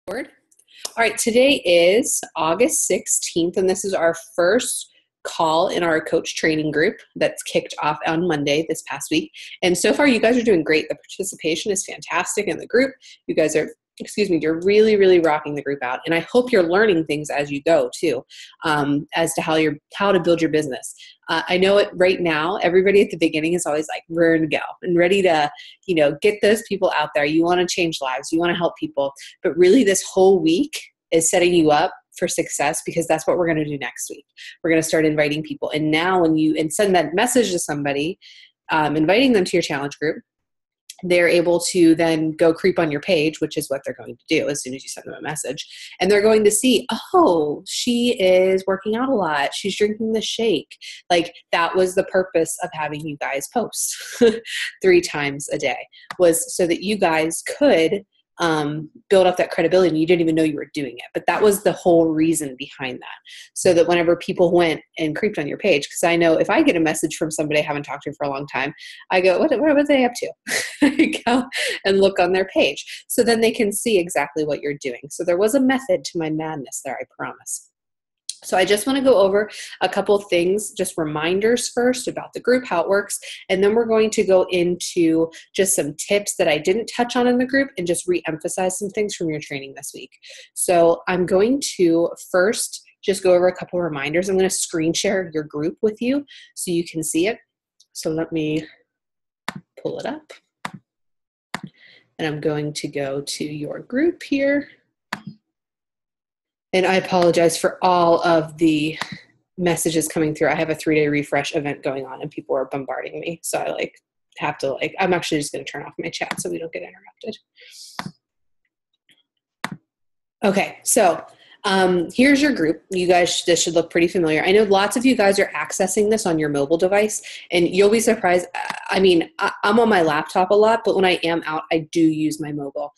All right, today is August 16th, and this is our first call in our coach training group that's kicked off on Monday this past week. And so far, you guys are doing great. The participation is fantastic in the group. You guys are, you're really, really rocking the group out. And I hope you're learning things as you go too, as to how to build your business. I know it right now, everybody at the beginning is always like, ready to go and ready to, get those people out there. You want to change lives. You want to help people. But really this whole week is setting you up for success, because that's what we're going to do next week. We're going to start inviting people. And now when you send that message to somebody, inviting them to your challenge group, they're able to then go creep on your page, which is what they're going to do as soon as you send them a message. And they're going to see, oh, she is working out a lot. She's drinking the shake. Like, that was the purpose of having you guys post 3 times a day, was so that you guys could build up that credibility, and you didn't even know you were doing it. But that was the whole reason behind that. So that whenever people went and creeped on your page, because I know if I get a message from somebody I haven't talked to for a long time, I go, what are they up to? I go and look on their page. So then they can see exactly what you're doing. So there was a method to my madness there, I promise. So I just want to go over a couple of things, just reminders first about the group, how it works, and then we're going to go into just some tips that I didn't touch on in the group and just re-emphasize some things from your training this week. So I'm going to first just go over a couple of reminders. I'm going to screen share your group with you so you can see it. So let me pull it up. And I'm going to go to your group here. And I apologize for all of the messages coming through. I have a 3-day refresh event going on and people are bombarding me. So I have to I'm actually just going to turn off my chat so we don't get interrupted. Okay, so here's your group. You guys, this should look pretty familiar. I know lots of you guys are accessing this on your mobile device, and you'll be surprised. I mean, I'm on my laptop a lot, but when I am out, I do use my mobile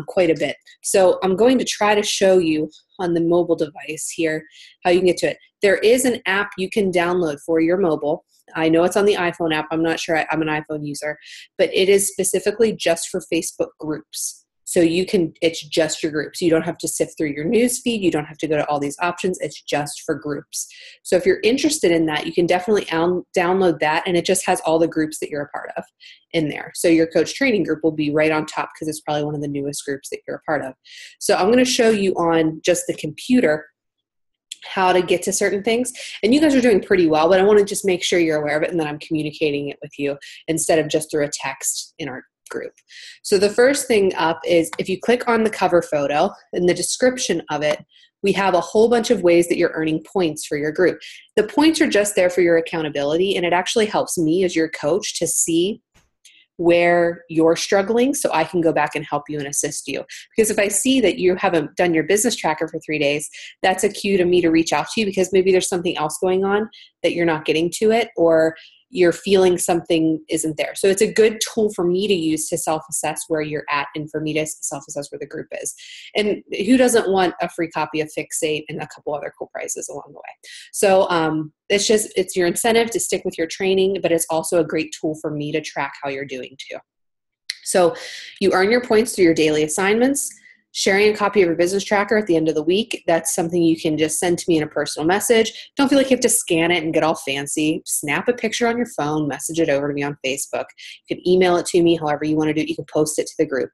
quite a bit. So I'm going to try to show you on the mobile device here how you can get to it. There is an app you can download for your mobile. I know it's on the iPhone app. I'm not sure. I'm an iPhone user, but it is specifically just for Facebook groups. So it's just your groups. You don't have to sift through your news feed. You don't have to go to all these options. It's just for groups. So if you're interested in that, you can definitely download that, and it just has all the groups that you're a part of in there. So your coach training group will be right on top because it's probably one of the newest groups that you're a part of. So I'm going to show you on just the computer how to get to certain things. And you guys are doing pretty well, but I want to just make sure you're aware of it and that I'm communicating it with you instead of just through a text in our group. So the first thing up is, if you click on the cover photo, in the description of it, we have a whole bunch of ways that you're earning points for your group. The points are just there for your accountability, and it actually helps me as your coach to see where you're struggling so I can go back and help you and assist you. Because if I see that you haven't done your business tracker for 3 days, that's a cue to me to reach out to you, because maybe there's something else going on that you're not getting to it, or you're feeling something isn't there. So it's a good tool for me to use to self-assess where you're at, and for me to self-assess where the group is. And who doesn't want a free copy of Fixate and a couple other cool prizes along the way? So it's your incentive to stick with your training, but it's also a great tool for me to track how you're doing too. So you earn your points through your daily assignments. Sharing a copy of your business tracker at the end of the week, that's something you can just send to me in a personal message. Don't feel like you have to scan it and get all fancy. Snap a picture on your phone, message it over to me on Facebook. You can email it to me however you want to do it. You can post it to the group.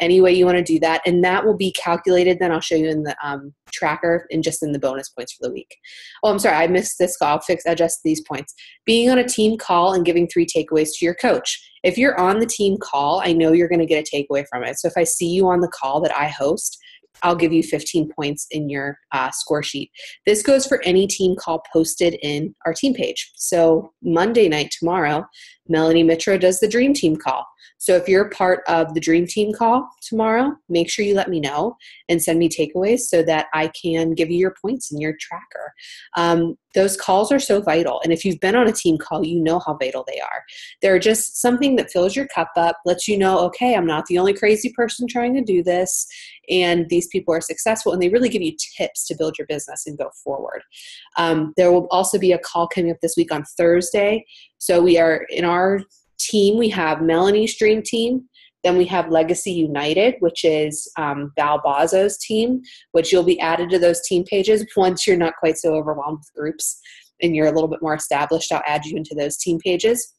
Any way you want to do that. And that will be calculated. Then I'll show you in the tracker and just in the bonus points for the week. Oh, I'm sorry. I missed this call. I'll adjust these points. Being on a team call and giving 3 takeaways to your coach. If you're on the team call, I know you're going to get a takeaway from it. So if I see you on the call that I host, I'll give you 15 points in your score sheet. This goes for any team call posted in our team page. So Monday night, tomorrow, Melanie Mitro does the Dream Team call. So if you're part of the Dream Team call tomorrow, make sure you let me know and send me takeaways so that I can give you your points in your tracker. Those calls are so vital. And if you've been on a team call, you know how vital they are. They're just something that fills your cup up, lets you know, okay, I'm not the only crazy person trying to do this, and these people are successful, and they really give you tips to build your business and go forward. There will also be a call coming up this week on Thursday. So we are in our team, we have Melanie's Dream Team, Then we have Legacy United, which is Val Bozzo's team, which you'll be added to those team pages once you're not quite so overwhelmed with groups and you're a little bit more established. I'll add you into those team pages.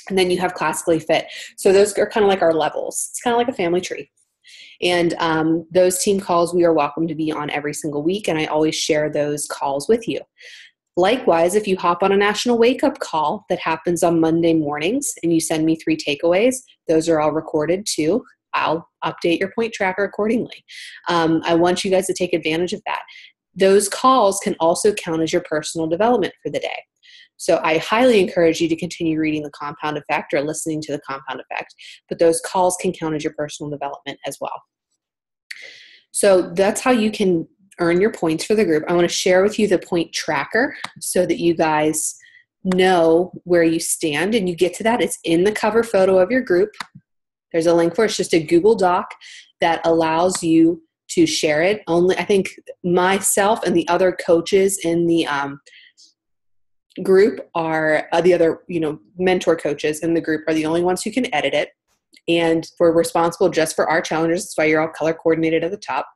And then you have Classically Fit. So those are kind of like our levels. It's kind of like a family tree. And those team calls, we are welcome to be on every single week, and I always share those calls with you. Likewise, if you hop on a National Wake Up call that happens on Monday mornings and you send me 3 takeaways, those are all recorded too. I'll update your point tracker accordingly. I want you guys to take advantage of that. Those calls can also count as your personal development for the day. So I highly encourage you to continue reading The Compound Effect or listening to The Compound Effect, but those calls can count as your personal development as well. So that's how you can earn your points for the group. I want to share with you the point tracker so that you guys know where you stand, and you get to that. It's in the cover photo of your group. There's a link for it. It's just a Google Doc that allows you to share it. Only, I think myself and the other coaches in the group are the other, mentor coaches in the group are the only ones who can edit it. And we're responsible just for our challengers. That's why you're all color coordinated at the top.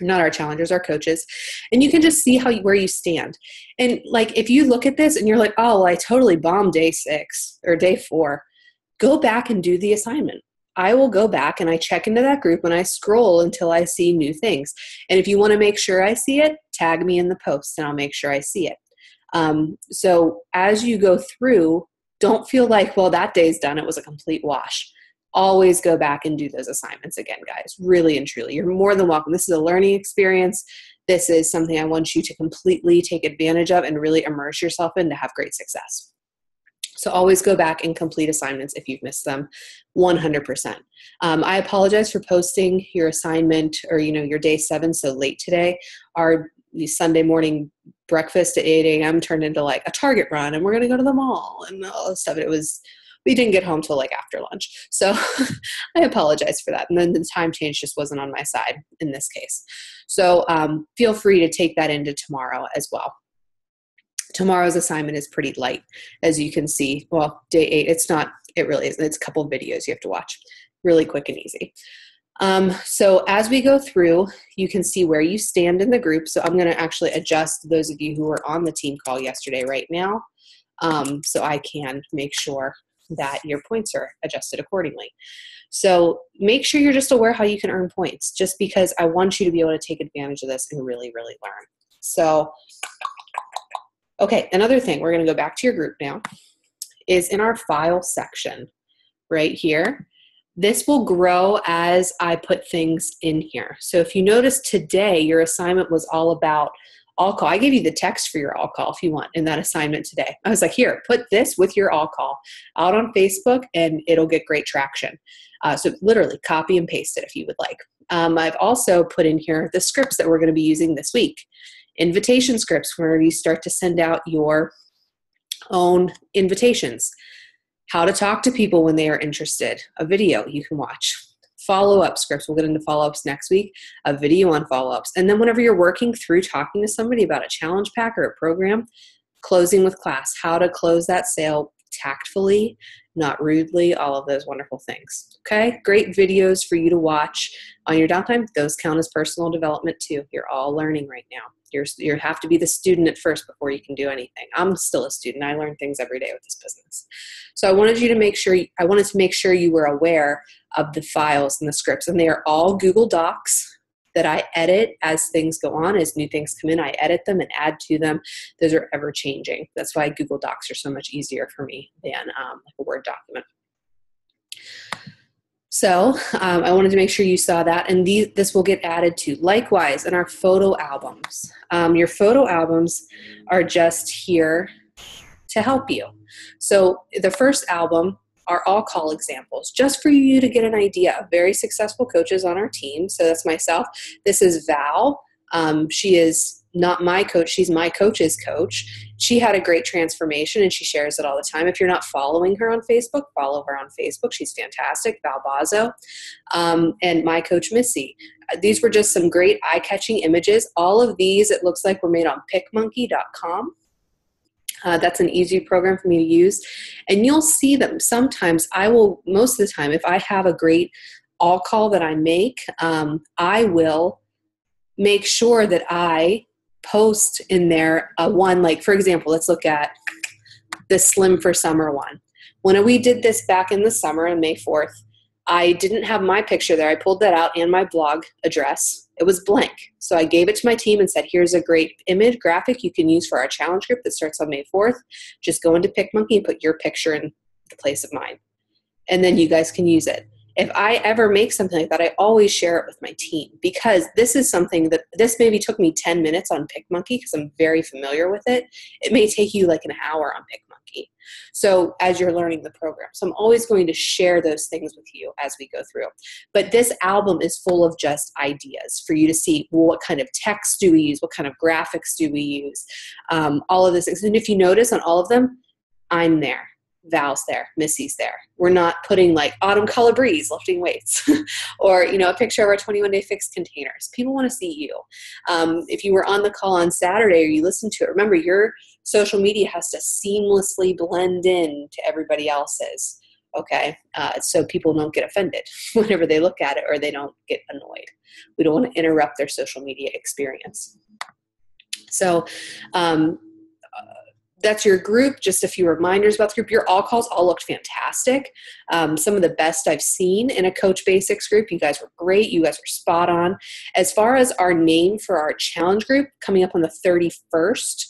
Not our challengers, our coaches. And you can just see where you stand. And like, if you look at this and you're like, oh, well, I totally bombed day 6 or day 4, go back and do the assignment. I will go back and I check into that group and I scroll until I see new things. And if you want to make sure I see it, tag me in the post and I'll make sure I see it. So as you go through, don't feel like, well, that day's done. It was a complete wash. Always go back and do those assignments again, guys. Really and truly. You're more than welcome. This is a learning experience. This is something I want you to completely take advantage of and really immerse yourself in to have great success. So always go back and complete assignments if you've missed them, 100%. I apologize for posting your assignment or, your day 7 so late today. Our Sunday morning breakfast at 8 a.m. turned into like a Target run, and we're going to go to the mall and all this stuff. We didn't get home till like after lunch. So I apologize for that. And then the time change just wasn't on my side in this case. So feel free to take that into tomorrow as well. Tomorrow's assignment is pretty light, as you can see. Well, day 8, it really isn't. It's a couple of videos you have to watch. Really quick and easy. So as we go through, you can see where you stand in the group. So I'm going to actually adjust those of you who were on the team call yesterday right now, so I can make sure that your points are adjusted accordingly. So make sure you're just aware how you can earn points, just because I want you to be able to take advantage of this and really, really learn. So, okay, another thing, we're going to go back to your group now, is in our file section right here. This will grow as I put things in here. So if you notice today, your assignment was all about all call. I gave you the text for your all call if you want in that assignment today. I was like, here, put this with your all call out on Facebook and it'll get great traction. So literally copy and paste it if you would like. I've also put in here the scripts that we're going to be using this week. Invitation scripts where you start to send out your own invitations. How to talk to people when they are interested. A video you can watch. Follow-up scripts. We'll get into follow-ups next week. A video on follow-ups. And then whenever you're working through talking to somebody about a challenge pack or a program, closing with class. How to close that sale tactfully, not rudely, all of those wonderful things. Okay? Great videos for you to watch on your downtime. Those count as personal development too. You're all learning right now. You have to be the student at first before you can do anything. I'm still a student. I learn things every day with this business. So I wanted to make sure you were aware of the files and the scripts, and they are all Google Docs that I edit as things go on. As new things come in, I edit them and add to them. Those are ever changing. That's why Google Docs are so much easier for me than like a Word document. So I wanted to make sure you saw that, and this will get added to. Likewise, in our photo albums. Your photo albums are just here to help you. So the first album are all call examples, just for you to get an idea of very successful coaches on our team. So that's myself. This is Val. She is not my coach. She's my coach's coach. She had a great transformation and she shares it all the time. If you're not following her on Facebook, follow her on Facebook. She's fantastic. Val Bozzo. And my coach, Missy. These were just some great eye-catching images. All of these, it looks like, were made on PicMonkey.com. That's an easy program for me to use. And you'll see them. Sometimes most of the time, if I have a great all call that I make, I will make sure that I post in there one, like, for example, let's look at the Slim for Summer one. When we did this back in the summer on May 4th, I didn't have my picture there. I pulled that out and my blog address. It was blank. So I gave it to my team and said, here's a great image graphic you can use for our challenge group that starts on May 4th. Just go into PicMonkey and put your picture in the place of mine. And then you guys can use it. If I ever make something like that, I always share it with my team, because this is something that this maybe took me 10 minutes on PicMonkey because I'm very familiar with it. It may take you like an hour on PicMonkey. So as you're learning the program. So I'm always going to share those things with you as we go through. But this album is full of just ideas for you to see, well, what kind of text do we use? What kind of graphics do we use? All of this. And if you notice on all of them, I'm there. Val's there, Missy's there. We're not putting like Autumn Calabrese lifting weights or, a picture of our 21-day fix containers. People want to see you. If you were on the call on Saturday or you listened to it, remember your social media has to seamlessly blend in to everybody else's. Okay. So people don't get offended whenever they look at it or they don't get annoyed. We don't want to interrupt their social media experience. So, that's your group. Just a few reminders about the group. Your all calls all looked fantastic. Some of the best I've seen in a Coach Basics group. You guys were great. You guys were spot on. As far as our name for our challenge group coming up on the 31st,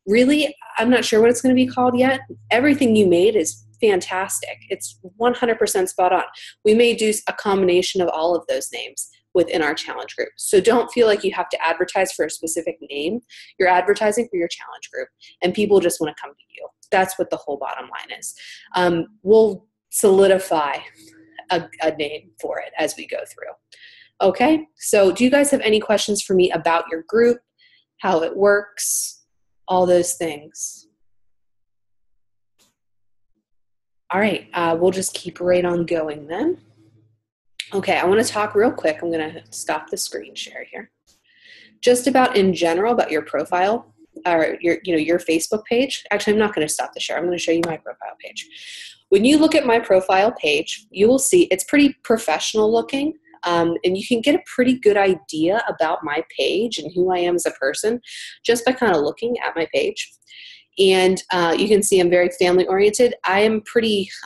really, I'm not sure what it's going to be called yet. Everything you made is fantastic. It's 100% spot on. We may do a combination of all of those names within our challenge group. So don't feel like you have to advertise for a specific name. You're advertising for your challenge group and people just want to come to you. That's what the whole bottom line is. We'll solidify a name for it as we go through. Okay, so do you guys have any questions for me about your group, how it works, all those things? All right, we'll just keep right on going then. Okay, I want to talk real quick. I'm going to stop the screen share here. Just about in general about your profile or your Facebook page. Actually, I'm not going to stop the share. I'm going to show you my profile page. When you look at my profile page, you will see it's pretty professional looking. And you can get a pretty good idea about my page and who I am as a person just by kind of looking at my page. And you can see I'm very family oriented. I'm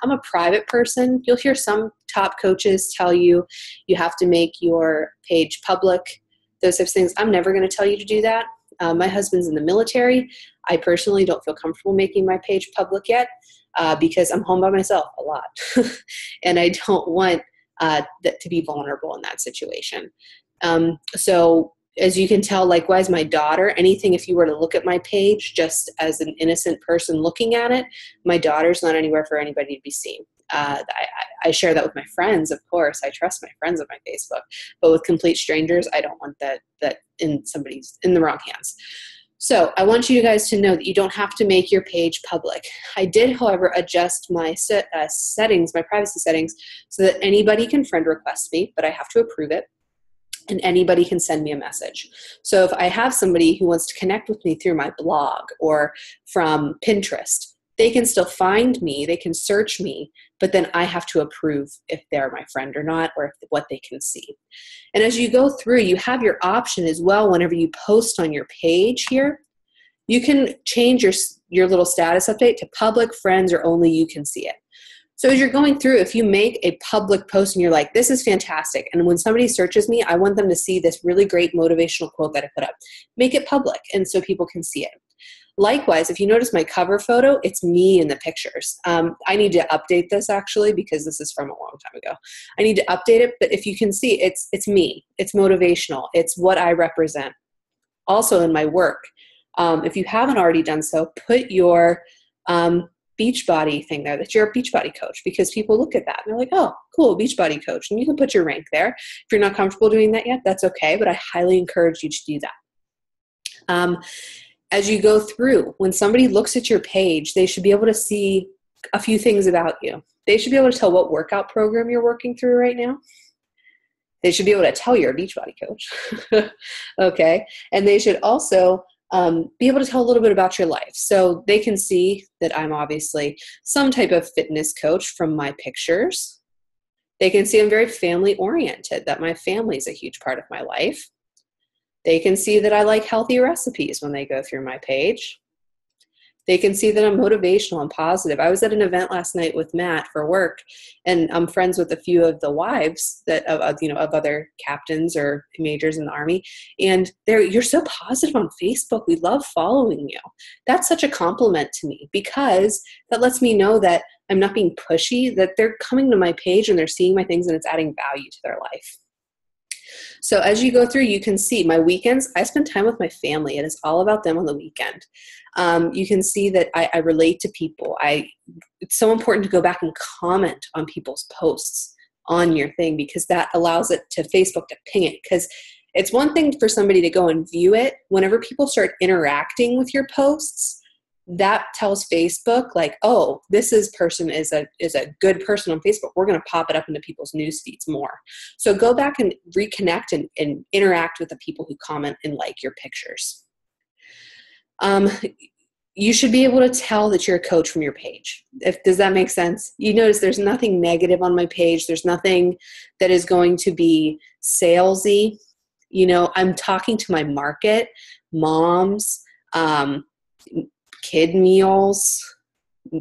a private person. You'll hear some top coaches tell you you have to make your page public, those types of things. I'm never going to tell you to do that. My husband's in the military. I personally don't feel comfortable making my page public yet because I'm home by myself a lot. And I don't want that to be vulnerable in that situation. So as you can tell, likewise, my daughter, anything, if you were to look at my page just as an innocent person looking at it, my daughter's not anywhere for anybody to be seen. I share that with my friends, of course. I trust my friends on my Facebook. But with complete strangers, I don't want that in the wrong hands. So I want you guys to know that you don't have to make your page public. I did, however, adjust my settings, my privacy settings, so that anybody can friend request me, but I have to approve it. And anybody can send me a message. So if I have somebody who wants to connect with me through my blog or from Pinterest, they can still find me, they can search me, but then I have to approve if they're my friend or not, or what they can see. And as you go through, you have your option as well whenever you post on your page here. You can change your little status update to public, friends, or only you can see it. So as you're going through, if you make a public post and you're like, this is fantastic, and when somebody searches me, I want them to see this really great motivational quote that I put up, make it public and so people can see it. Likewise, if you notice my cover photo, it's me in the pictures. I need to update this actually because this is from a long time ago. I need to update it, but if you can see, it's me. It's motivational. It's what I represent. Also in my work, if you haven't already done so, put your Beachbody thing there, that you're a Beachbody coach, because people look at that and they're like, oh, cool, Beachbody coach. And you can put your rank there. If you're not comfortable doing that yet, that's okay, but I highly encourage you to do that. As you go through, when somebody looks at your page, they should be able to see a few things about you. They should be able to tell what workout program you're working through right now. They should be able to tell you're a Beachbody coach. Okay. And they should also be able to tell a little bit about your life. So they can see that I'm obviously some type of fitness coach from my pictures. They can see I'm very family oriented, that my family is a huge part of my life. They can see that I like healthy recipes when they go through my page. They can see that I'm motivational and positive. I was at an event last night with Matt for work, and I'm friends with a few of the wives of other captains or majors in the Army. And you're so positive on Facebook. We love following you. That's such a compliment to me, because that lets me know that I'm not being pushy, that they're coming to my page and they're seeing my things and it's adding value to their life. So as you go through, you can see my weekends, I spend time with my family. It is all about them on the weekend. You can see that I relate to people. It's so important to go back and comment on people's posts on your thing, because that allows it to Facebook to ping it. Because it's one thing for somebody to go and view it. Whenever people start interacting with your posts, that tells Facebook, like, oh, this person is a good person on Facebook. We're going to pop it up into people's news feeds more. So go back and reconnect and interact with the people who comment and like your pictures. You should be able to tell that you're a coach from your page. Does that make sense? You notice there's nothing negative on my page. There's nothing that is going to be salesy. I'm talking to my market, moms, kid meals,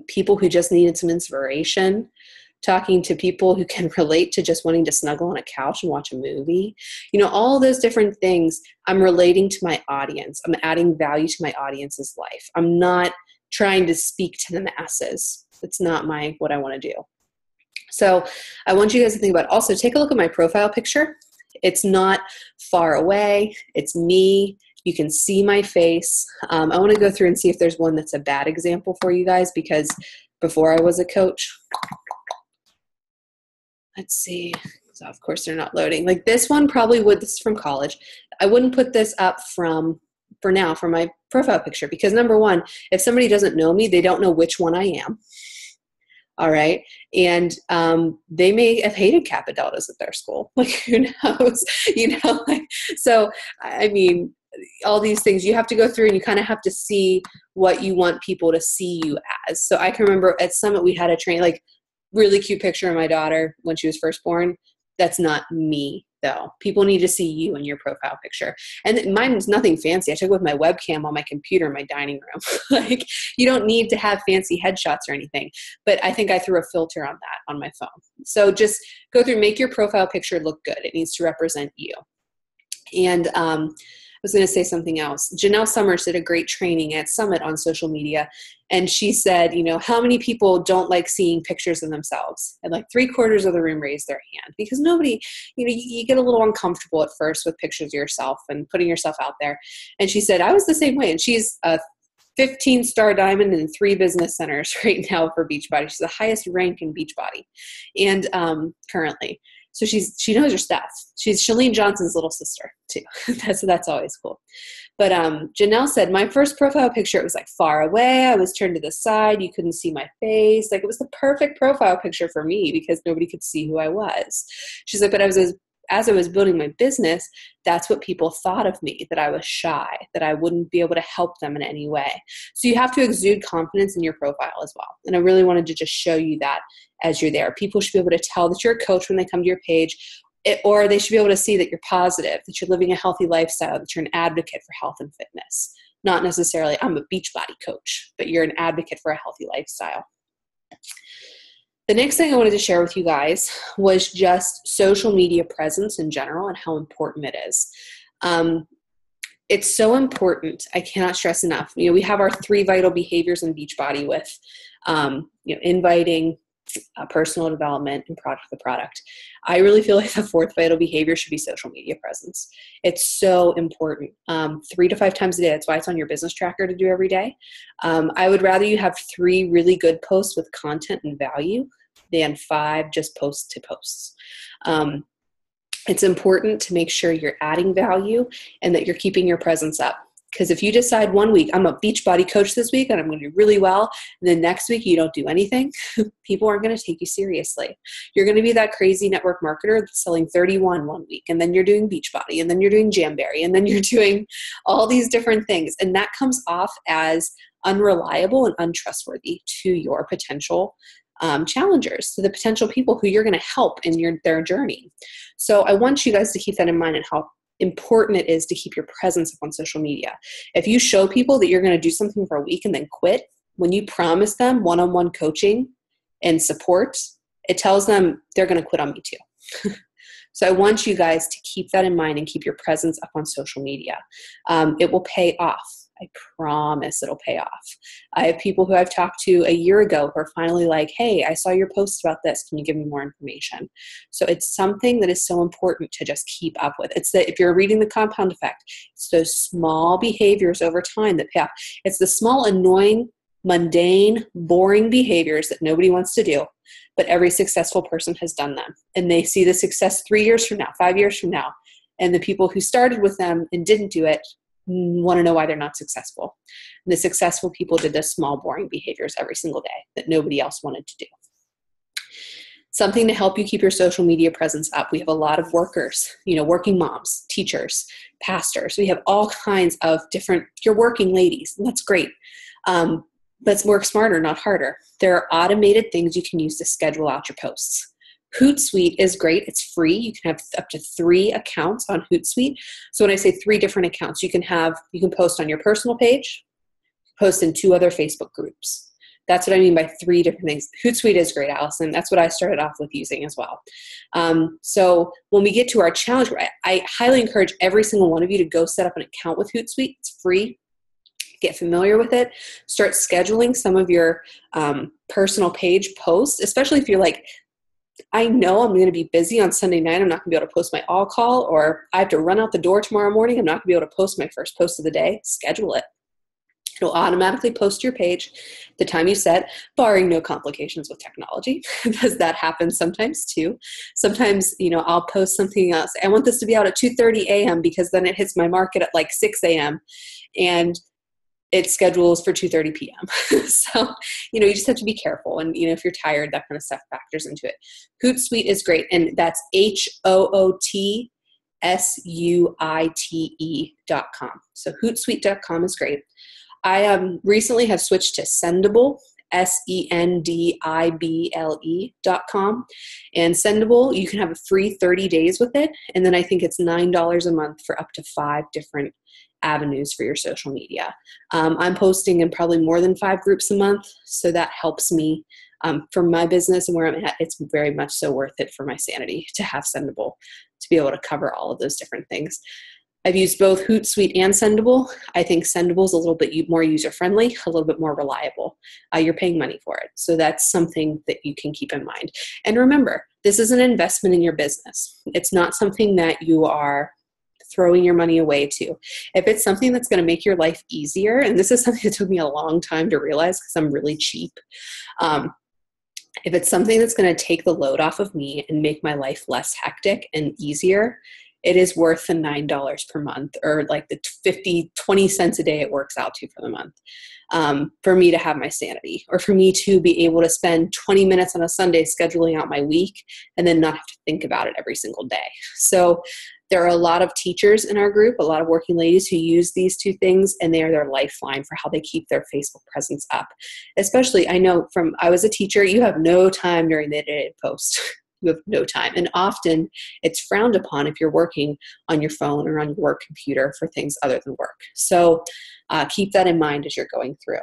people who just needed some inspiration, talking to people who can relate to just wanting to snuggle on a couch and watch a movie. All those different things, I'm relating to my audience. I'm adding value to my audience's life. I'm not trying to speak to the masses. It's not what I want to do. So I want you guys to think about, also take a look at my profile picture. It's not far away. It's me. You can see my face. I want to go through and see if there's one that's a bad example for you guys, because before I was a coach, let's see. So of course they're not loading. Like this one probably would, this is from college. I wouldn't put this up for my profile picture, because number one, if somebody doesn't know me, they don't know which one I am. All right. And they may have hated Kappa Deltas at their school. Like, who knows? So, I mean, all these things you have to go through, and you kind of have to see what you want people to see you as. So I can remember at Summit, we had a like really cute picture of my daughter when she was first born. That's not me though. People need to see you in your profile picture. And mine was nothing fancy. I took it with my webcam on my computer in my dining room. Like, you don't need to have fancy headshots or anything, but I think I threw a filter on that on my phone. So just go through, make your profile picture look good. It needs to represent you. And, I was going to say something else. Janelle Summers did a great training at Summit on social media. And she said, how many people don't like seeing pictures of themselves? And like 3/4 of the room raised their hand, because nobody, you get a little uncomfortable at first with pictures of yourself and putting yourself out there. And she said, I was the same way. And she's a 15-star diamond in 3 business centers right now for Beachbody. She's the highest rank in Beachbody. And currently. So she knows her stuff. She's Chalene Johnson's little sister too. That's always cool. But Janelle said, my first profile picture, it was like far away. I was turned to the side. You couldn't see my face. Like, it was the perfect profile picture for me, because nobody could see who I was. She's like, but as I was building my business, that's what people thought of me, that I was shy, that I wouldn't be able to help them in any way. So you have to exude confidence in your profile as well. And I really wanted to just show you that as you're there. People should be able to tell that you're a coach when they come to your page, or they should be able to see that you're positive, that you're living a healthy lifestyle, that you're an advocate for health and fitness. Not necessarily, I'm a Beachbody coach, but you're an advocate for a healthy lifestyle. The next thing I wanted to share with you guys was just social media presence in general and how important it is. It's so important. I cannot stress enough. We have our 3 vital behaviors in Beachbody with, inviting, personal development, and product. I really feel like the 4th vital behavior should be social media presence. It's so important. 3 to 5 times a day. That's why it's on your business tracker to do every day. I would rather you have 3 really good posts with content and value than 5 just posts to posts. It's important to make sure you're adding value and that you're keeping your presence up. Because if you decide one week, I'm a Beachbody coach this week and I'm going to do really well, and then next week you don't do anything, people aren't going to take you seriously. You're going to be that crazy network marketer that's selling 31 one week, and then you're doing Beachbody, and then you're doing Jamberry, and then you're doing all these different things. And that comes off as unreliable and untrustworthy to your potential challengers, to the potential people who you're going to help in their journey. So I want you guys to keep that in mind, and how important it is to keep your presence up on social media. If you show people that you're going to do something for a week and then quit, when you promise them one-on-one coaching and support, it tells them they're going to quit on me too. So I want you guys to keep that in mind and keep your presence up on social media. It will pay off. I promise it'll pay off. I have people who I've talked to a year ago who are finally like, hey, I saw your post about this. Can you give me more information? So it's something that is so important to just keep up with. It's that if you're reading The Compound Effect, it's those small behaviors over time that pay off. It's the small, annoying, mundane, boring behaviors that nobody wants to do, but every successful person has done them. And they see the success 3 years from now, 5 years from now. And the people who started with them and didn't do it want to know why they're not successful. And the successful people did the small, boring behaviors every single day that nobody else wanted to do. Something to help you keep your social media presence up. We have a lot of workers, working moms, teachers, pastors. We have all kinds of different, you're working ladies, and that's great. Let's work smarter, not harder. There are automated things you can use to schedule out your posts. Hootsuite is great. It's free. You can have up to 3 accounts on Hootsuite. So when I say 3 different accounts, you can post on your personal page, post in 2 other Facebook groups. That's what I mean by 3 different things. Hootsuite is great, Allison. That's what I started off with using as well. So when we get to our challenge, I highly encourage every single one of you to go set up an account with Hootsuite. It's free. Get familiar with it. Start scheduling some of your personal page posts, especially if you're like, I know I'm going to be busy on Sunday night. I'm not going to be able to post my all call, or I have to run out the door tomorrow morning. I'm not going to be able to post my first post of the day. Schedule it. It'll automatically post to your page the time you set, barring no complications with technology, because that happens sometimes too. Sometimes, I'll post something else. I want this to be out at 2:30 a.m. because then it hits my market at like 6 a.m. and it schedules for 2:30 p.m. So, you just have to be careful. And, if you're tired, that kind of stuff factors into it. Hootsuite is great. And that's HOOTSUITE.com. So Hootsuite.com is great. I recently have switched to Sendible, SENDIBLE.com. And Sendible, you can have a free 30 days with it. And then I think it's $9 a month for up to 5 different avenues for your social media. I'm posting in probably more than 5 groups a month, so that helps me for my business and where I'm at. It's very much so worth it for my sanity to have Sendible to be able to cover all of those different things. I've used both Hootsuite and Sendible. I think Sendible is a little bit more user-friendly, a little bit more reliable. You're paying money for it, so that's something that you can keep in mind. And remember, this is an investment in your business. It's not something that you are throwing your money away to. If it's something that's going to make your life easier, and this is something that took me a long time to realize because I'm really cheap. If it's something that's going to take the load off of me and make my life less hectic and easier, it is worth the $9 per month, or like the 20 cents a day it works out to for the month, for me to have my sanity, or for me to be able to spend 20 minutes on a Sunday scheduling out my week and then not have to think about it every single day. So there are a lot of teachers in our group, a lot of working ladies who use these 2 things, and they are their lifeline for how they keep their Facebook presence up. Especially, I know I was a teacher, you have no time during the day to post. You have no time. And often it's frowned upon if you're working on your phone or on your work computer for things other than work. So keep that in mind as you're going through.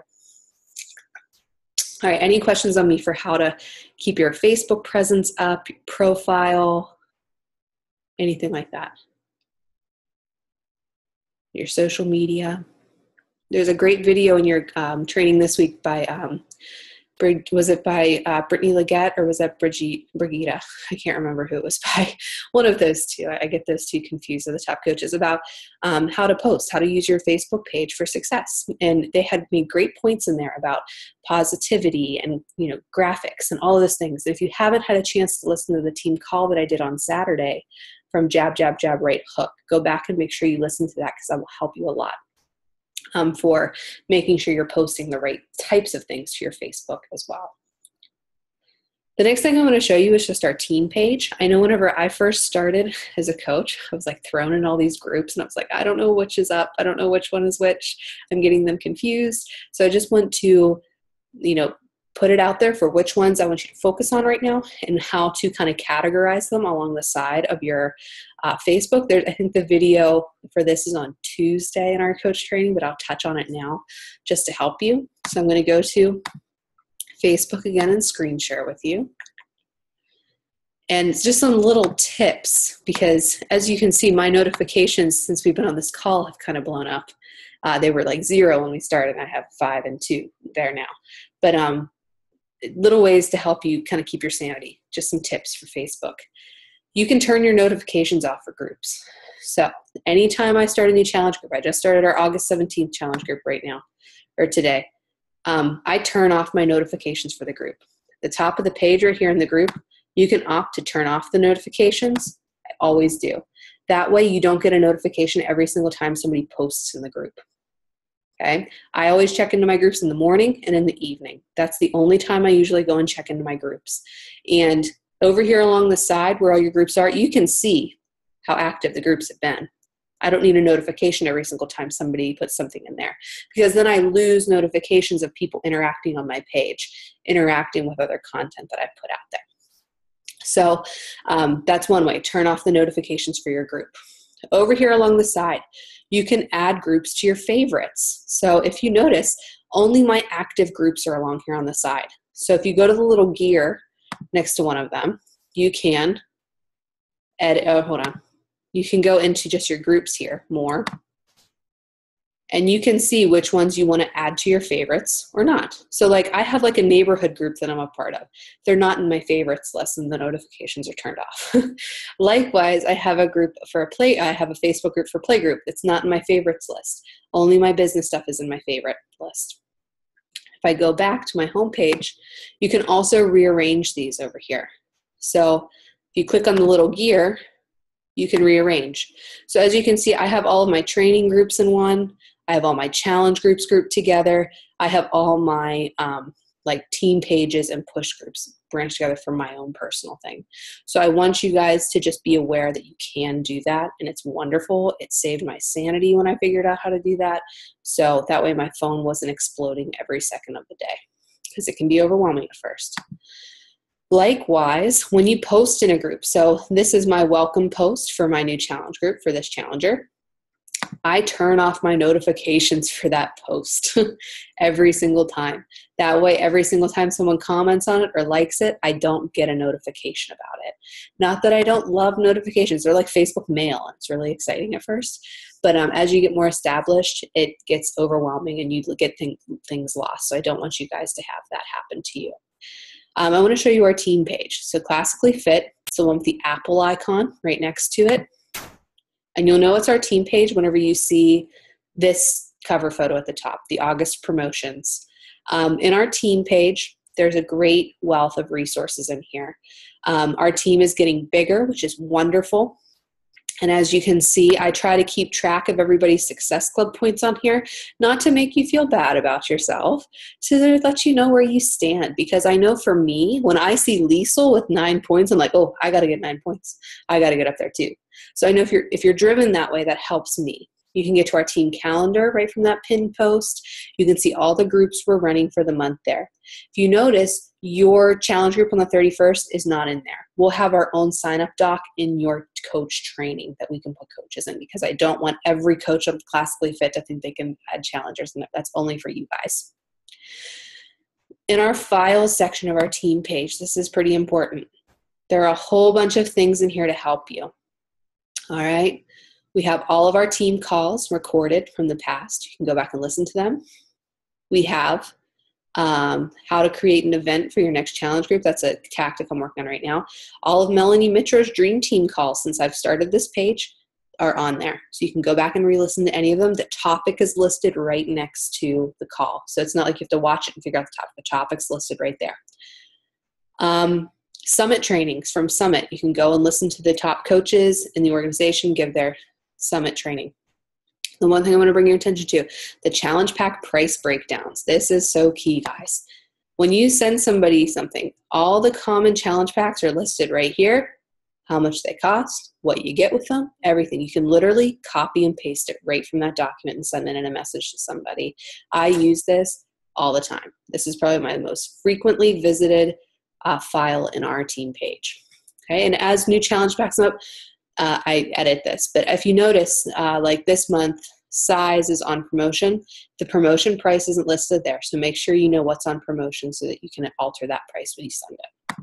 All right, any questions on me for how to keep your Facebook presence up, your profile, anything like that? Your social media. There's a great video in your training this week by was it by Brittany Leggett, or was that Brigitte? I can't remember who it was by. One of those 2. I get those 2 confused, are the top coaches, about how to post, how to use your Facebook page for success. And they had made great points in there about positivity and, graphics and all of those things. If you haven't had a chance to listen to the team call that I did on Saturday from Jab, Jab, Jab, Right Hook, go back and make sure you listen to that, because that will help you a lot. for making sure you're posting the right types of things to your Facebook as well. The next thing I'm going to show you is just our team page. I know whenever I first started as a coach, I was like thrown in all these groups and I was like, I don't know which is up. I don't know which one is which. I'm getting them confused. So I just want to, put it out there for which ones I want you to focus on right now and how to kind of categorize them along the side of your Facebook. I think the video for this is on Tuesday in our coach training, but I'll touch on it now just to help you. So I'm going to go to Facebook again and screen share with you. And it's just some little tips because as you can see, my notifications since we've been on this call have kind of blown up. They were like 0 when we started. I have 5 and 2 there now. But little ways to help you kind of keep your sanity. Just some tips for Facebook. You can turn your notifications off for groups. So anytime I start a new challenge group, I just started our August 17th challenge group right now or today. I turn off my notifications for the group. The top of the page right here in the group, you can opt to turn off the notifications. I always do. That way you don't get a notification every single time somebody posts in the group. Okay. I always check into my groups in the morning and in the evening. That's the only time I usually go and check into my groups. And over here along the side where all your groups are, you can see how active the groups have been. I don't need a notification every single time somebody puts something in there because then I lose notifications of people interacting on my page, interacting with other content that I put out there. So that's one way. Turn off the notifications for your group. Over here along the side, you can add groups to your favorites. So if you notice, only my active groups are along here on the side. So if you go to the little gear next to one of them, you can edit, you can go into just your groups here, more, and you can see which ones you want to add to your favorites or not. So like I have like a neighborhood group that I'm a part of. They're not in my favorites list and the notifications are turned off. Likewise, I have a group for I have a Facebook group for Playgroup. It's not in my favorites list. Only my business stuff is in my favorite list. If I go back to my home page, you can also rearrange these over here. So if you click on the little gear, you can rearrange. So as you can see, I have all of my training groups in one. I have all my challenge groups grouped together. I have all my like team pages and push groups branched together for my own personal thing. So I want you guys to just be aware that you can do that, and it's wonderful. It saved my sanity when I figured out how to do that. So that way my phone wasn't exploding every second of the day because it can be overwhelming at first. Likewise, when you post in a group, so this is my welcome post for my new challenge group for this challenger. I turn off my notifications for that post every single time. That way, every single time someone comments on it or likes it, I don't get a notification about it. Not that I don't love notifications. They're like Facebook mail. It's really exciting at first. But as you get more established, it gets overwhelming and you get things lost. So I don't want you guys to have that happen to you. I want to show you our team page. So Classically Fit, it's the one with the apple icon right next to it. And you'll know it's our team page whenever you see this cover photo at the top, the August promotions. In our team page, there's a great wealth of resources in here. Our team is getting bigger, which is wonderful. And as you can see, I try to keep track of everybody's Success Club points on here, not to make you feel bad about yourself, to let you know where you stand. Because I know for me, when I see Liesel with 9 points, I'm like, oh, I got to get 9 points. I got to get up there too. So I know if you're driven that way, that helps me. You can get to our team calendar right from that pinned post. You can see all the groups we're running for the month there. If you notice, your challenge group on the 31st is not in there. We'll have our own sign-up doc in your coach training that we can put coaches in because I don't want every coach of Classically Fit to think they can add challengers, and that's only for you guys. In our files section of our team page, this is pretty important. There are a whole bunch of things in here to help you. All right. We have all of our team calls recorded from the past. You can go back and listen to them. We have how to create an event for your next challenge group. That's a tactic I'm working on right now. All of Melanie Mitro's Dream Team calls since I've started this page are on there. So you can go back and re-listen to any of them. The topic is listed right next to the call. So it's not like you have to watch it and figure out the topic. The topic's listed right there. Summit trainings from Summit. You can go and listen to the top coaches in the organization give their Summit training. The one thing I want to bring your attention to, the challenge pack price breakdowns. This is so key, guys. When you send somebody something, all the common challenge packs are listed right here, how much they cost, what you get with them, everything. You can literally copy and paste it right from that document and send it in a message to somebody. I use this all the time. This is probably my most frequently visited file in our team page. Okay, and as new challenge packs come up, I edit this. But if you notice, like this month, size is on promotion. The promotion price isn't listed there. So make sure you know what's on promotion so that you can alter that price when you send it.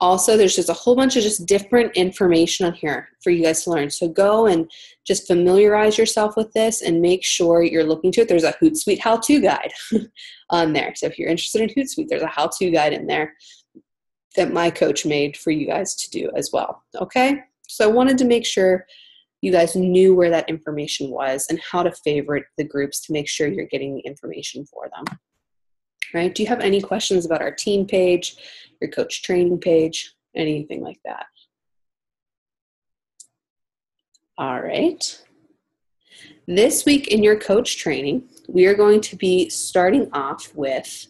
Also, there's just a whole bunch of just different information on here for you guys to learn. So go and just familiarize yourself with this and make sure you're looking to it. There's a Hootsuite how-to guide on there. So if you're interested in Hootsuite, there's a how-to guide in there that my coach made for you guys to do as well. Okay? So I wanted to make sure you guys knew where that information was and how to favorite the groups to make sure you're getting the information for them. Right? Do you have any questions about our team page, your coach training page, anything like that? All right. This week in your coach training, we are going to be starting off with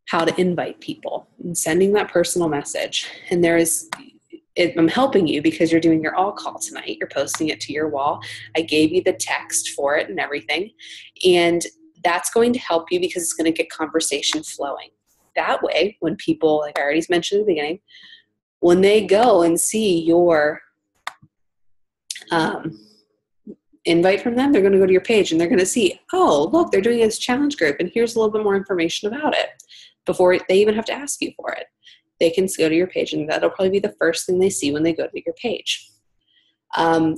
how to invite people and sending that personal message. And I'm helping you because you're doing your all call tonight. You're posting it to your wall. I gave you the text for it and everything. And that's going to help you because it's going to get conversation flowing. That way, when people, like I already mentioned at the beginning, when they go and see your invite from them, they're going to go to your page and they're going to see, oh, look, they're doing this challenge group and here's a little bit more information about it before they even have to ask you for it. They can go to your page and that'll probably be the first thing they see when they go to your page.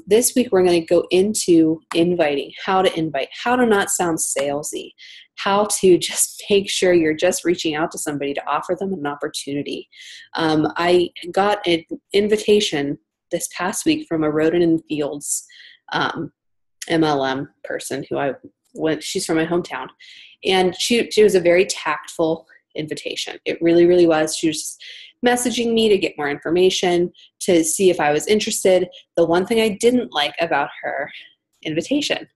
This week, we're going to go into inviting, how to invite, how to not sound salesy, how to just make sure you're just reaching out to somebody to offer them an opportunity. I got an invitation this past week from a Roden and Fields MLM person she's from my hometown. And she was a very tactful invitation. It really, really was. She was just messaging me to get more information, to see if I was interested. The one thing I didn't like about her invitation,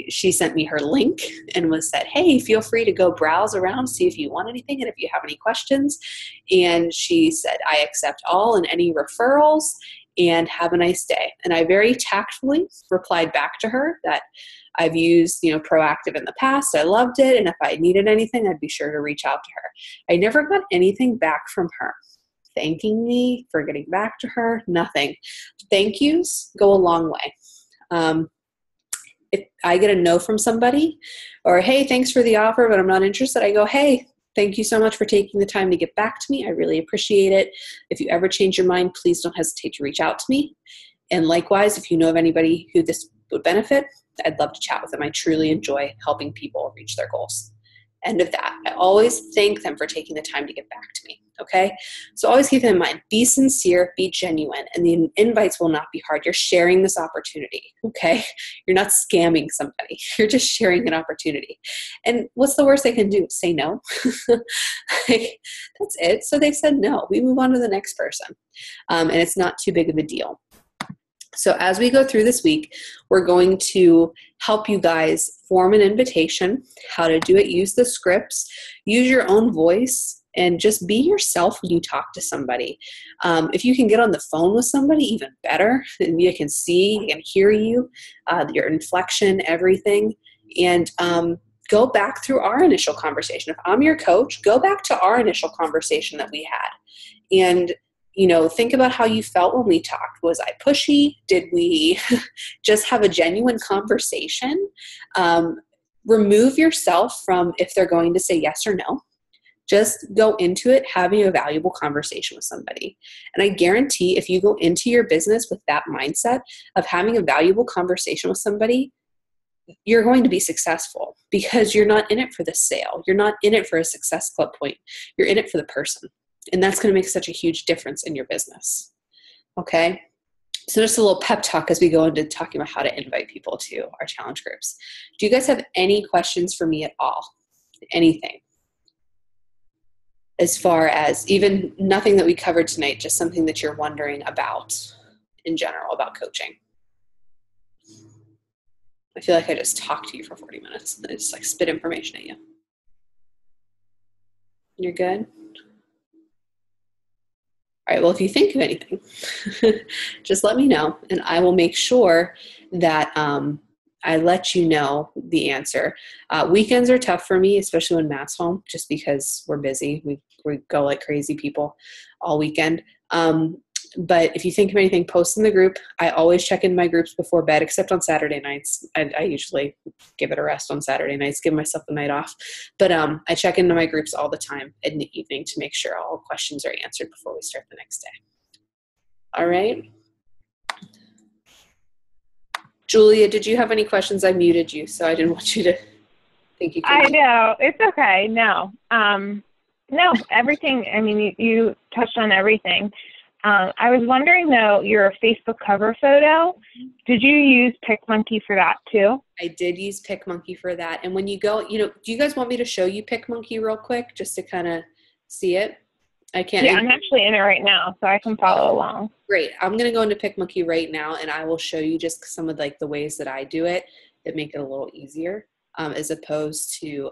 she sent me her link and said, hey, feel free to go browse around, see if you want anything and if you have any questions. And she said, I accept all and any referrals and have a nice day. And I very tactfully replied back to her that I've used, Proactive in the past. I loved it. And if I needed anything, I'd be sure to reach out to her. I never got anything back from her thanking me for getting back to her. Nothing. Thank yous go a long way. If I get a no from somebody or, hey, thanks for the offer, but I'm not interested, I go, hey, thank you so much for taking the time to get back to me. I really appreciate it. If you ever change your mind, please don't hesitate to reach out to me. And likewise, if you know of anybody who this would benefit, I'd love to chat with them. I truly enjoy helping people reach their goals. End of that. I always thank them for taking the time to get back to me. Okay? So always keep in mind, be sincere, be genuine, and the invites will not be hard. You're sharing this opportunity. Okay? You're not scamming somebody. You're just sharing an opportunity. And what's the worst they can do? Say no. That's it. So they said no. We move on to the next person. And it's not too big of a deal. So as we go through this week, we're going to help you guys form an invitation, how to do it, use the scripts, use your own voice, and just be yourself when you talk to somebody. If you can get on the phone with somebody, even better. And you can see and hear you, your inflection, everything. And go back through our initial conversation. If I'm your coach, go back to our initial conversation that we had. And think about how you felt when we talked. Was I pushy? Did we just have a genuine conversation? Remove yourself from if they're going to say yes or no. Just go into it having a valuable conversation with somebody. And I guarantee if you go into your business with that mindset of having a valuable conversation with somebody, you're going to be successful because you're not in it for the sale. You're not in it for a success club point. You're in it for the person. And that's going to make such a huge difference in your business. Okay? So just a little pep talk as we go into talking about how to invite people to our challenge groups. Do you guys have any questions for me at all? Anything? As far as even nothing that we covered tonight, just something that you're wondering about in general about coaching. I feel like I just talked to you for 40 minutes. I just like spit information at you. You're good? All right, well, if you think of anything, just let me know, and I will make sure that I let you know the answer. Weekends are tough for me, especially when Matt's home, just because we're busy. We go like crazy people all weekend. But if you think of anything, post in the group. I always check in my groups before bed, except on Saturday nights. I usually give it a rest on Saturday nights, give myself a night off. But I check into my groups all the time in the evening to make sure all questions are answered before we start the next day. All right. Julia, did you have any questions? I muted you, so I didn't want you to think you could. I know. It's okay. No. No, everything. I mean, you touched on everything. I was wondering, though, your Facebook cover photo, did you use PicMonkey for that, too? I did use PicMonkey for that. And when you go, do you guys want me to show you PicMonkey real quick just to kind of see it? I can't. Yeah, I'm actually in it right now, so I can follow along. Great. I'm going to go into PicMonkey right now, and I will show you just some of like the ways that I do it that make it a little easier, as opposed to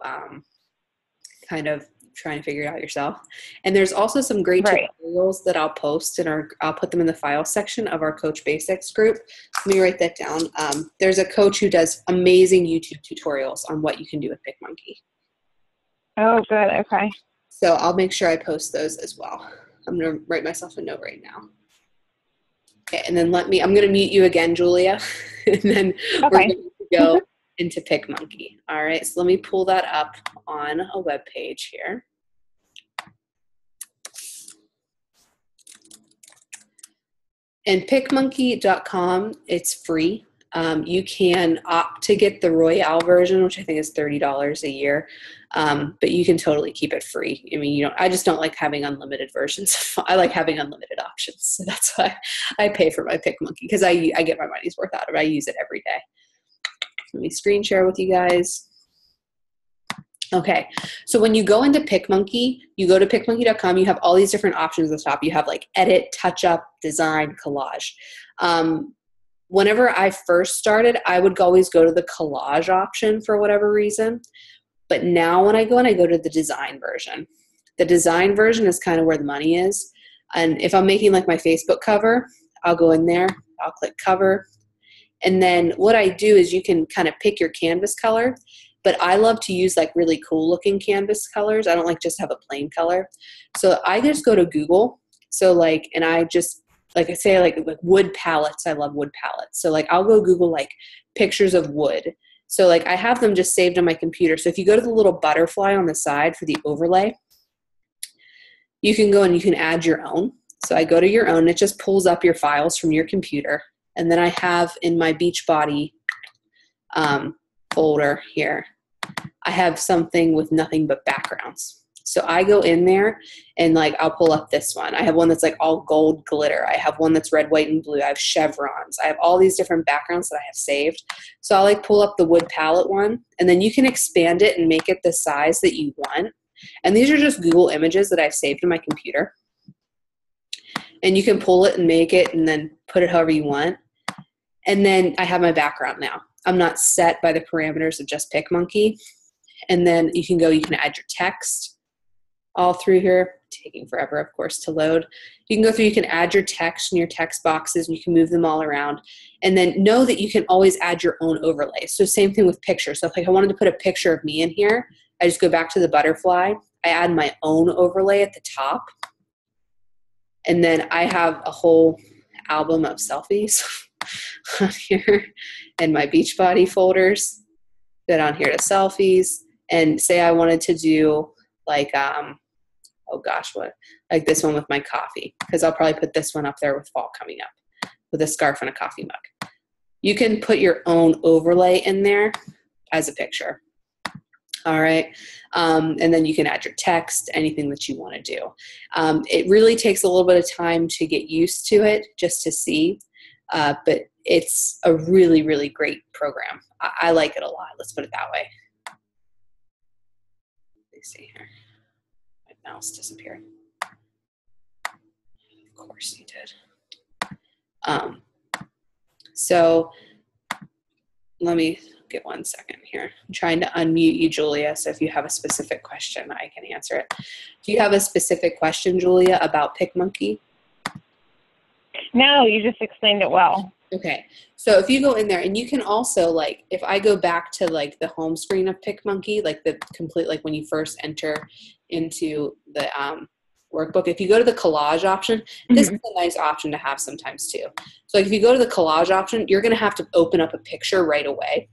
kind of trying to figure it out yourself. And there's also some great tutorials that I'll post I'll put them in the file section of our Coach Basics group. Let me write that down. There's a coach who does amazing YouTube tutorials on what you can do with PicMonkey. Oh, good. Okay. So I'll make sure I post those as well. I'm going to write myself a note right now. Okay, and then I'm going to mute you again, Julia, and then we're going to go into PicMonkey. All right, so let me pull that up on a web page here. And PicMonkey.com, it's free. You can opt to get the Royale version, which I think is $30 a year, but you can totally keep it free. I mean, I just don't like having unlimited versions. I like having unlimited options, so that's why I pay for my PicMonkey, because I get my money's worth out of it. I use it every day. Let me screen share with you guys. Okay, so when you go into PicMonkey, you go to PicMonkey.com, you have all these different options at the top. You have like edit, touch up, design, collage. Whenever I first started, I would always go to the collage option for whatever reason. But now when I go to the design version. The design version is kind of where the money is. And if I'm making like my Facebook cover, I'll go in there, I'll click cover. And then what I do is you can kind of pick your canvas color, but I love to use like really cool looking canvas colors. I don't like just have a plain color. So I just go to Google. So like, and I just, like I say, like wood palettes. I love wood palettes. So like I'll go Google like pictures of wood. So like I have them just saved on my computer. So if you go to the little butterfly on the side for the overlay, you can go and you can add your own. So I go to your own, it just pulls up your files from your computer. And then I have in my Beachbody folder here, I have something with nothing but backgrounds. So I go in there and like I'll pull up this one. I have one that's like all gold glitter. I have one that's red, white, and blue. I have chevrons. I have all these different backgrounds that I have saved. So I'll like pull up the wood palette one, and then you can expand it and make it the size that you want. And these are just Google images that I've saved in my computer. And you can pull it and make it and then put it however you want. And then I have my background now. I'm not set by the parameters of just PicMonkey. And then you can add your text all through here, taking forever, of course, to load. You can go through, you can add your text and your text boxes, and you can move them all around. And then know that you can always add your own overlay. So same thing with pictures. So if like I wanted to put a picture of me in here, I just go back to the butterfly. I add my own overlay at the top. And then I have a whole album of selfies on here and my Beachbody folders. Go down here to selfies, and say I wanted to do like, oh gosh, what, like this one with my coffee, because I'll probably put this one up there with fall coming up with a scarf and a coffee mug. You can put your own overlay in there as a picture. All right. And then you can add your text, anything that you want to do. It really takes a little bit of time to get used to it, just to see, but it's a really, really great program. I like it a lot. Let's put it that way. Let me see here. My mouse disappeared. Of course you did. So let me get 1 second here. I'm trying to unmute you, Julia, so if you have a specific question, I can answer it. Do you have a specific question, Julia, about PicMonkey? No, you just explained it well. Okay, so if you go in there, and you can also, like, if I go back to like the home screen of PicMonkey, like the complete, like when you first enter into the workbook, if you go to the collage option, this is a nice option to have sometimes too. So like if you go to the collage option, you're going to have to open up a picture right away.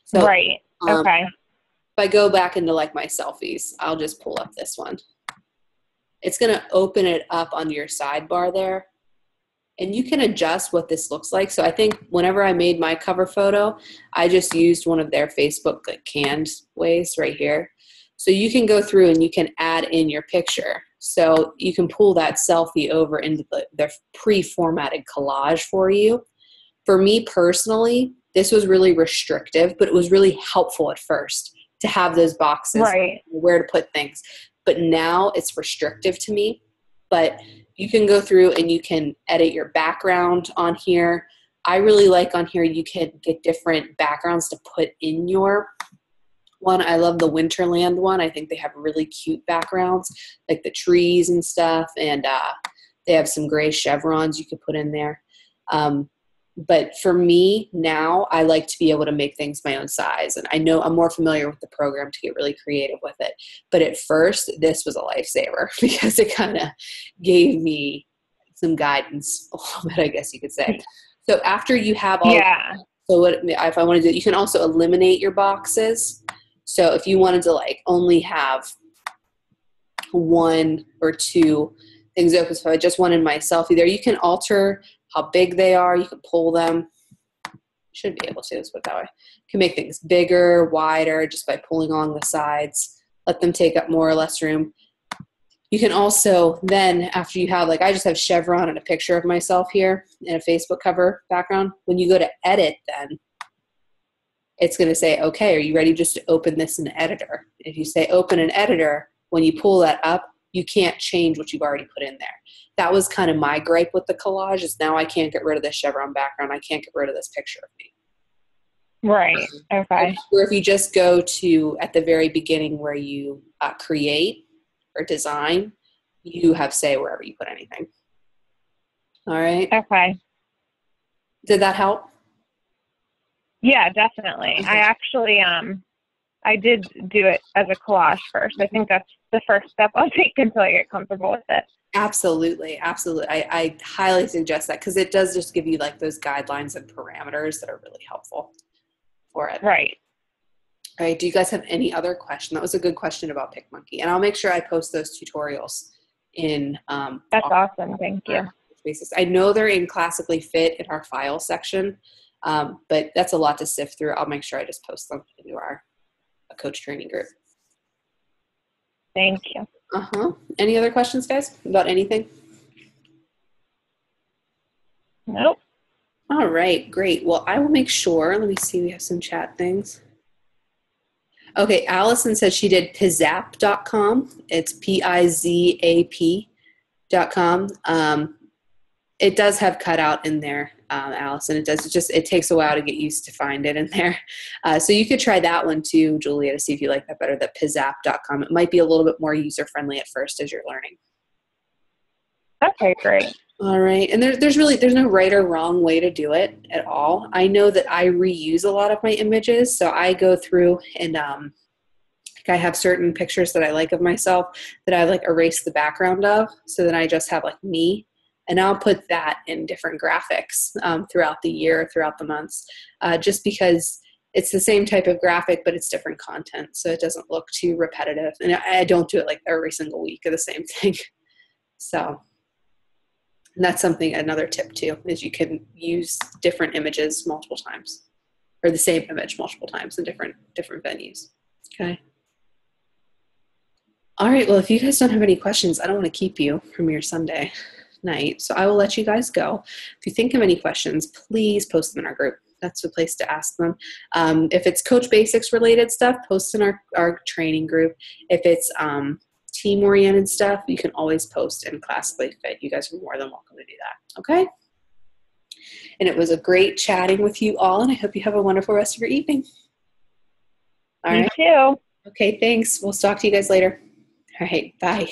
So, right. Okay. If I go back into like my selfies, I'll just pull up this one. It's going to open it up on your sidebar there. And you can adjust what this looks like. So I think whenever I made my cover photo, I just used one of their Facebook like canned ways right here. So you can go through and you can add in your picture. So you can pull that selfie over into the pre-formatted collage for you. For me personally, this was really restrictive, but it was really helpful at first to have those boxes, right, where to put things. But now it's restrictive to me. But you can go through and you can edit your background on here. I really like on here you can get different backgrounds to put in your one. I love the Winterland one. I think they have really cute backgrounds, like the trees and stuff, and they have some gray chevrons you could put in there. But for me now, I like to be able to make things my own size. And I know I'm more familiar with the program to get really creative with it. But at first, this was a lifesaver because it kind of gave me some guidance a little bit, I guess you could say. So after you have all, so what if I want to do, you can also eliminate your boxes. So if you wanted to like only have 1 or 2 things open, so I just wanted my selfie there, you can alter how big they are. You can pull them. You should be able to, let's put it that way. You can make things bigger, wider, just by pulling along the sides. Let them take up more or less room. You can also then, after you have, like I just have chevron and a picture of myself here in a Facebook cover background. When you go to edit then, it's going to say, okay, are you ready just to open this in the editor? If you say open an editor, when you pull that up, you can't change what you've already put in there. That was kind of my gripe with the collage is now I can't get rid of this chevron background. I can't get rid of this picture of me. Right. Okay. Or if you just go to at the very beginning where you create or design, you have say wherever you put anything. All right. Okay. Did that help? Yeah, definitely. Okay. I actually, I did do it as a collage first. I think that's the first step I'll take until I get comfortable with it. Absolutely. Absolutely. I highly suggest that because it does just give you like those guidelines and parameters that are really helpful for it. Right. All right. Do you guys have any other question? That was a good question about PicMonkey. And I'll make sure I post those tutorials in. That's awesome. Thank you. Basis. I know they're in Classically Fit in our file section, but that's a lot to sift through. I'll make sure I just post them into our coach training group. Thank you. Any other questions, guys, about anything? Nope. All right, great. Well, I will make sure. Let me see. We have some chat things. Okay, Allison said she did Pizap.com. It's Pizap.com. It does have cutout in there, Allison. It does. It takes a while to get used to find it in there. So you could try that one too, Julia, to see if you like that better, the Pizap.com. It might be a little bit more user-friendly at first as you're learning. Okay, great. All right. And there's no right or wrong way to do it at all. I know that I reuse a lot of my images. So I go through and I have certain pictures that I like of myself that I like erase the background of. So then I just have like me. And I'll put that in different graphics throughout the year, throughout the months, just because it's the same type of graphic, but it's different content. So it doesn't look too repetitive. And I don't do it like every single week of the same thing. So and that's something, another tip too, is you can use different images multiple times or the same image multiple times in different venues. Okay. All right. Well, if you guys don't have any questions, I don't want to keep you from your Sunday night. So I will let you guys go. If you think of any questions, please post them in our group. That's the place to ask them. If it's Coach Basics related stuff, post in our training group. If it's team-oriented stuff, you can always post in Classically Fit. You guys are more than welcome to do that. Okay? And it was a great chatting with you all, and I hope you have a wonderful rest of your evening. All right. You too. Okay, thanks. We'll talk to you guys later. All right, bye.